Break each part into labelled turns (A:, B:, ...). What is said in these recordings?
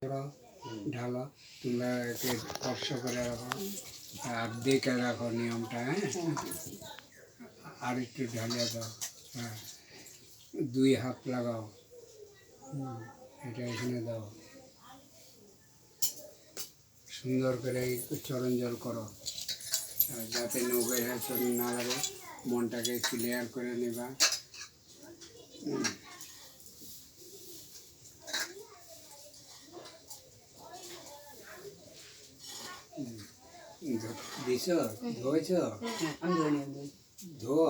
A: ঢালা তোমরা একে স্পর্শ করে রাখো আর দেখে রাখো নিয়মটা। হ্যাঁ, আর একটু ঢালিয়ে দাও। হ্যাঁ, 2 হাত লাগাও। এটা এখানে দাও। সুন্দর করে চরণ জল করো যাতে নৌকায় চরণ না লাগে। মনটাকে ক্লিয়ার করে নেবা। দিছ ধোয়েছ? ধো।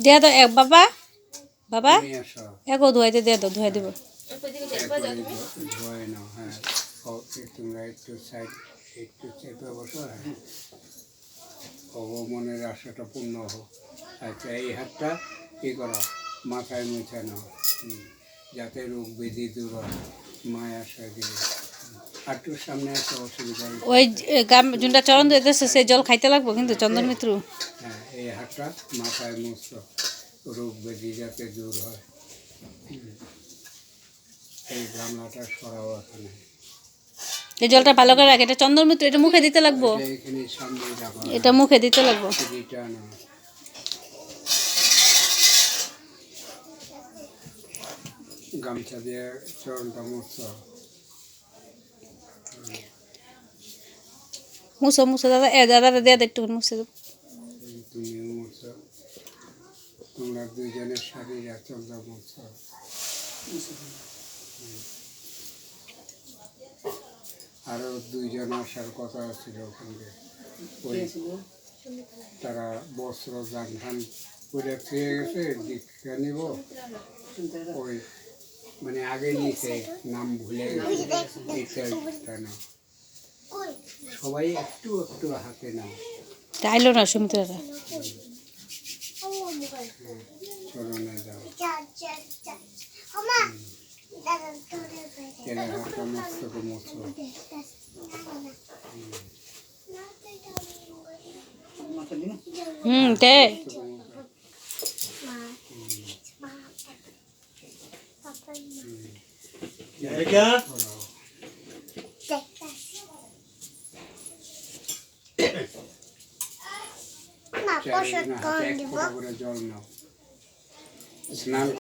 B: দিয়া দাও এক বাবা বাবা
A: তুমি আসো।
B: এগো ধুয়াইতে দিয়া দাও ধুয়াই দিব।
A: ধোয় নাও। হ্যাঁ, তোমরা একটু সাইড একটু চেপে বসো। হ্যাঁ, মনের আশাটা পূর্ণ হোক। আচ্ছা, এই হাতটা কী করো, মাথায় মুছে নাও যাতে রোগ ব্যাধি দূর হয়। মায় আশা দিবে। আর একটু সামনে আসো, অসুবিধা নেই।
B: ওই গাম যোনটা চরণ দিতেছে সেই জল খাইতে লাগবো কিন্তু চন্দন মিত্র।
A: হ্যাঁ, এই হাতটা মাথায় মুছো, রোগ ব্যাধি যাতে দূর হয়। এই গামলাটা সরাও এখানে।
B: এই জলটা ভালো করে রাখ। এটা চন্দন মিত্র, এটা মুখে দিতে লাগবো।
A: এখানে সামনে রাখো।
B: এটা মুখে দিতে লাগবো।
A: এটা না, গামছা দিয়ে চরণটা মুছো।
B: মুছো মুছো দাদা, দাদা দিয়ে একটু মুছে দেবো।
A: তুমিও মুছো। তোমরা দুইজনের শাড়ির আঁচলটা মুছো। আরও 2 জন আসার কথা ছিল ওখানে। ওই তারা বস্ত্র দান ধান করে পেয়ে গেছে, দীক্ষা নিব। ওই মানে আগে নিচে নাম ভুলে গেছে। এটা না, সবাই একটু একটু হাতে নাও।
B: তাইলো না সুমিত্রাটা।
A: চরণে দাও। তেলে হাতটা মস্তকে মুছো।
B: দে
A: জল নাও। স্নান